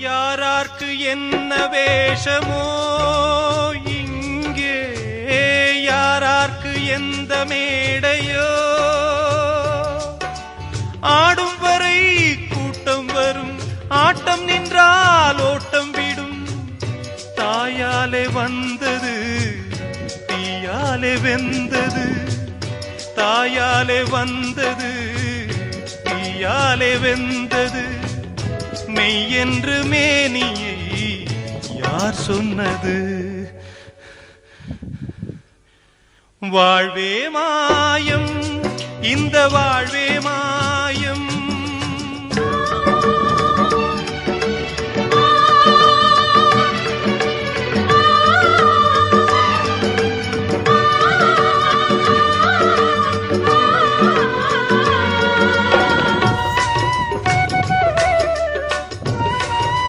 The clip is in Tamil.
யாரார்க்கு என்ன வேஷமோ இங்கே, யாரார்க்கு எந்த மேடையோ, ஆடும் வரை கூட்டம் வரும், ஆட்டம் நின்றால் ஓட்டம் விடும். தாயாலே வந்தது தீயாலே வெந்தது, தாயாலே வந்தது தீயாலே வெந்தது. மெய் என்று மேனியை யார் சொன்னது? வாழ்வே மாயம், இந்த வாழ்வே மாயம்.